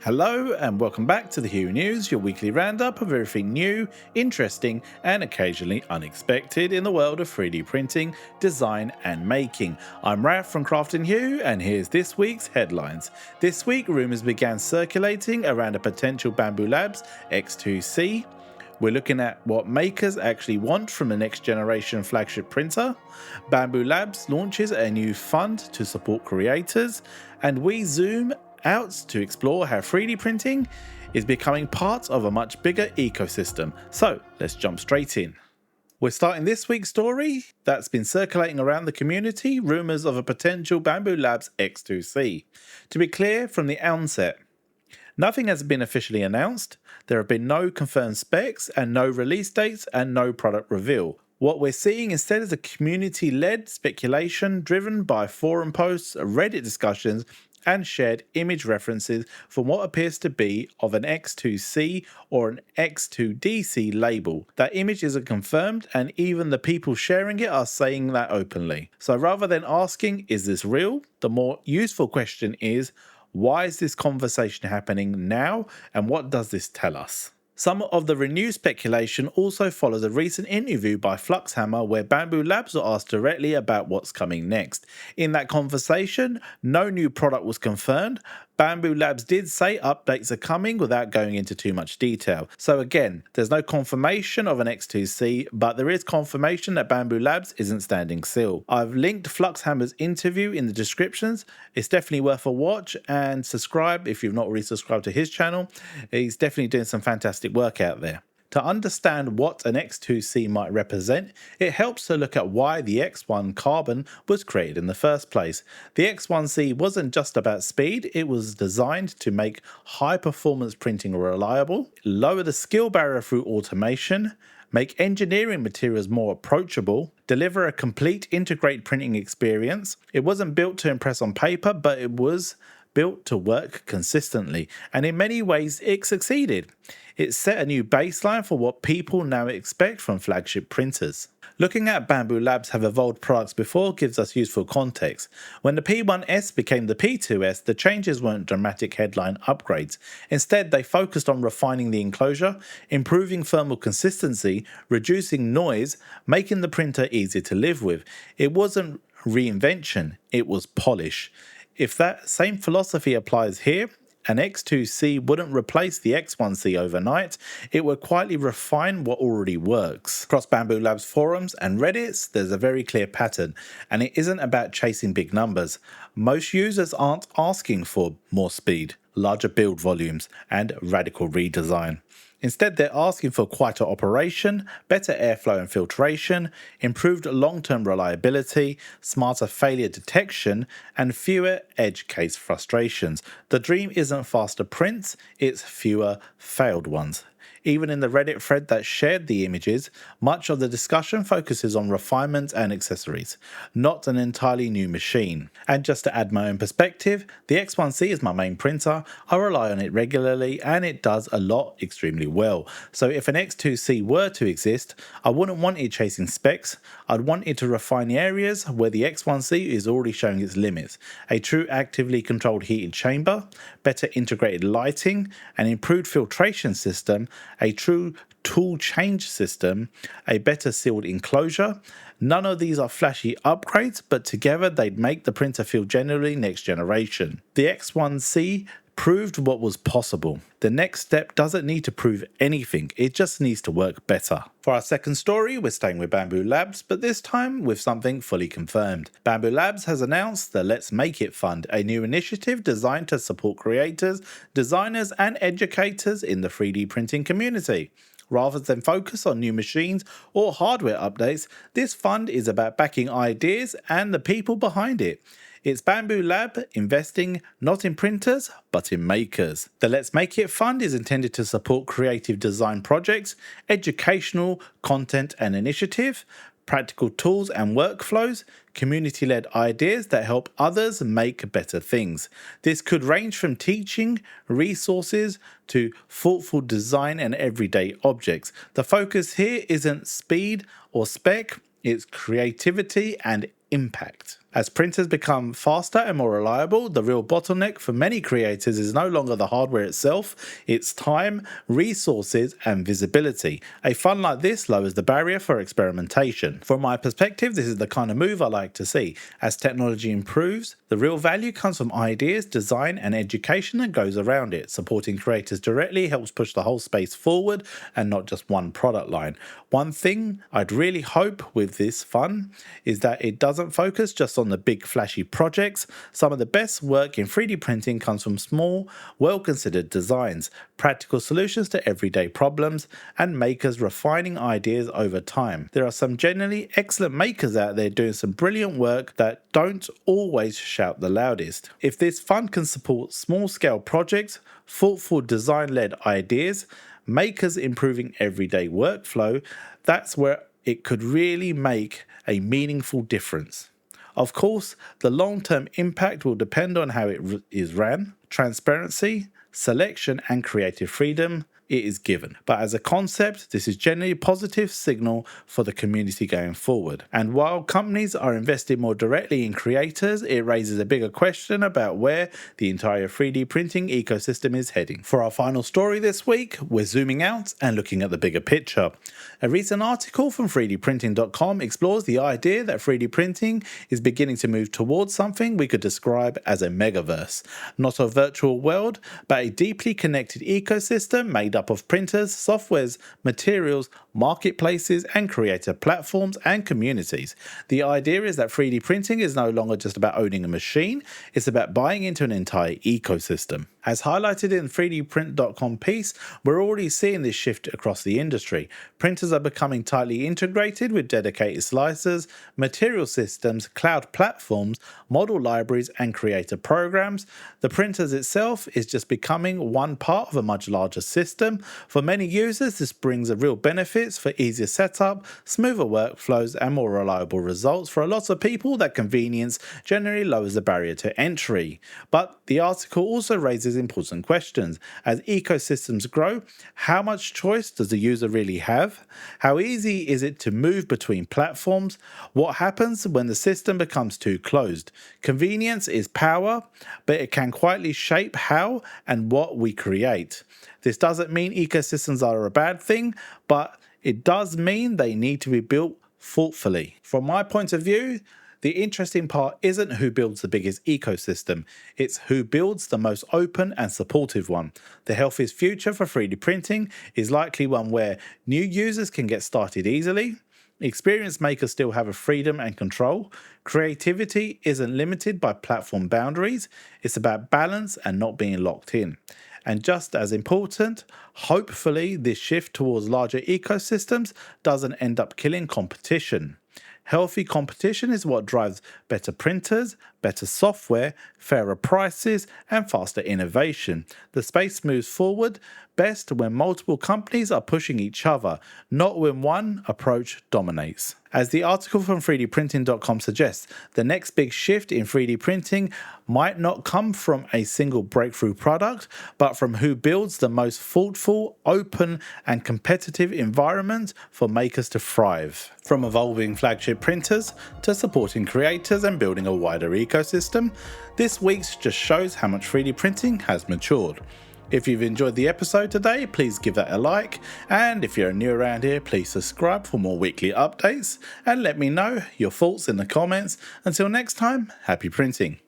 Hello and welcome back to the Hue News, your weekly roundup of everything new, interesting and occasionally unexpected in the world of 3D printing, design and making. I'm Raf from CraftandHue and here's this week's headlines. This week rumours began circulating around a potential Bambu Labs X2C. We're looking at what makers actually want from a next generation flagship printer. Bambu Labs launches a new fund to support creators, and we zoom out to explore how 3D printing is becoming part of a much bigger ecosystem. So let's jump straight in. We're starting this week's story that's been circulating around the community, rumours of a potential Bambu Labs X2C. To be clear from the onset, nothing has been officially announced, there have been no confirmed specs and no release dates and no product reveal. What we're seeing instead is a community-led speculation driven by forum posts, Reddit discussions and shared image references from what appears to be of an X2C or an X2DC label. That image isn't confirmed and even the people sharing it are saying that openly. So rather than asking, is this real? The more useful question is, why is this conversation happening now and what does this tell us? Some of the renewed speculation also follows a recent interview by Fluxhammer where Bambu Labs were asked directly about what's coming next. In that conversation, no new product was confirmed. Bambu Labs did say updates are coming without going into too much detail. So again, there's no confirmation of an X2C, but there is confirmation that Bambu Labs isn't standing still. I've linked Fluxhammer's interview in the descriptions. It's definitely worth a watch, and subscribe if you've not already subscribed to his channel. He's definitely doing some fantastic work out there. To understand what an X2C might represent, it helps to look at why the X1 Carbon was created in the first place. The X1C wasn't just about speed, it was designed to make high-performance printing reliable, lower the skill barrier through automation, make engineering materials more approachable, deliver a complete integrated printing experience. It wasn't built to impress on paper, but it was built to work consistently, and in many ways it succeeded. It set a new baseline for what people now expect from flagship printers. Looking at Bambu Labs have evolved products before gives us useful context. When the P1S became the P2S, the changes weren't dramatic headline upgrades. Instead, they focused on refining the enclosure, improving thermal consistency, reducing noise, making the printer easier to live with. It wasn't reinvention, it was polish. If that same philosophy applies here, an X2C wouldn't replace the X1C overnight, it would quietly refine what already works. Across Bambu Labs forums and Reddits, there's a very clear pattern, and it isn't about chasing big numbers. Most users aren't asking for more speed, larger build volumes, and radical redesign. Instead, they're asking for quieter operation, better airflow and filtration, improved long-term reliability, smarter failure detection, and fewer edge case frustrations. The dream isn't faster prints, it's fewer failed ones. Even in the Reddit thread that shared the images, much of the discussion focuses on refinement and accessories, not an entirely new machine. And just to add my own perspective, the X1C is my main printer, I rely on it regularly and it does a lot extremely well. So if an X2C were to exist, I wouldn't want it chasing specs, I'd want it to refine the areas where the X1C is already showing its limits. A true actively controlled heated chamber, better integrated lighting, an improved filtration system, a true tool change system, a better sealed enclosure. None of these are flashy upgrades, but together they'd make the printer feel genuinely next generation. The X1C proved what was possible. The next step doesn't need to prove anything, it just needs to work better. For our second story, we're staying with Bambu Labs, but this time with something fully confirmed. Bambu Labs has announced the Let's Make It Fund, a new initiative designed to support creators, designers and educators in the 3D printing community. Rather than focus on new machines or hardware updates, this fund is about backing ideas and the people behind it. It's Bambu Lab investing not in printers, but in makers. The Let's Make It Fund is intended to support creative design projects, educational content and initiative, practical tools and workflows, community-led ideas that help others make better things. This could range from teaching, resources, to thoughtful design and everyday objects. The focus here isn't speed or spec, it's creativity and impact. As printers become faster and more reliable, the real bottleneck for many creators is no longer the hardware itself, it's time, resources, and visibility. A fund like this lowers the barrier for experimentation. From my perspective, this is the kind of move I like to see. As technology improves, the real value comes from ideas, design, and education that goes around it. Supporting creators directly helps push the whole space forward and not just one product line. One thing I'd really hope with this fund is that it doesn't focus just on the big flashy projects. Some of the best work in 3D printing comes from small, well-considered designs, practical solutions to everyday problems, and makers refining ideas over time. There are some genuinely excellent makers out there doing some brilliant work that don't always shout the loudest. If this fund can support small-scale projects, thoughtful design-led ideas, makers improving everyday workflow, that's where it could really make a meaningful difference. Of course, the long-term impact will depend on how it is ran, transparency, selection, and creative freedom it is given. But as a concept, this is generally a positive signal for the community going forward. And while companies are investing more directly in creators, it raises a bigger question about where the entire 3D printing ecosystem is heading. For our final story this week, we're zooming out and looking at the bigger picture. A recent article from 3dprinting.com explores the idea that 3D printing is beginning to move towards something we could describe as a megaverse. Not a virtual world, but a deeply connected ecosystem made up of printers, softwares, materials, marketplaces, and creator platforms and communities. The idea is that 3D printing is no longer just about owning a machine, it's about buying into an entire ecosystem. As highlighted in the 3dprint.com piece, we're already seeing this shift across the industry. Printers are becoming tightly integrated with dedicated slicers, material systems, cloud platforms, model libraries, and creator programs. The printers itself is just becoming one part of a much larger system. For many users, this brings a real benefits for easier setup, smoother workflows, and more reliable results. For a lot of people, that convenience generally lowers the barrier to entry. But the article also raises important questions. As ecosystems grow, how much choice does the user really have? How easy is it to move between platforms? What happens when the system becomes too closed? Convenience is power, but it can quietly shape how and what we create. This doesn't mean ecosystems are a bad thing, but it does mean they need to be built thoughtfully. From my point of view, the interesting part isn't who builds the biggest ecosystem, it's who builds the most open and supportive one. The healthiest future for 3D printing is likely one where new users can get started easily, experienced makers still have a freedom and control, creativity isn't limited by platform boundaries, it's about balance and not being locked in. And just as important, hopefully this shift towards larger ecosystems doesn't end up killing competition. Healthy competition is what drives better printers, better software, fairer prices, and faster innovation. The space moves forward best when multiple companies are pushing each other, not when one approach dominates. As the article from 3dprinting.com suggests, the next big shift in 3D printing might not come from a single breakthrough product, but from who builds the most thoughtful, open, and competitive environment for makers to thrive. From evolving flagship printers to supporting creators and building a wider ecosystem, this week's just shows how much 3D printing has matured. If you've enjoyed the episode today, please give that a like, and if you're new around here, please subscribe for more weekly updates, and let me know your thoughts in the comments. Until next time, happy printing.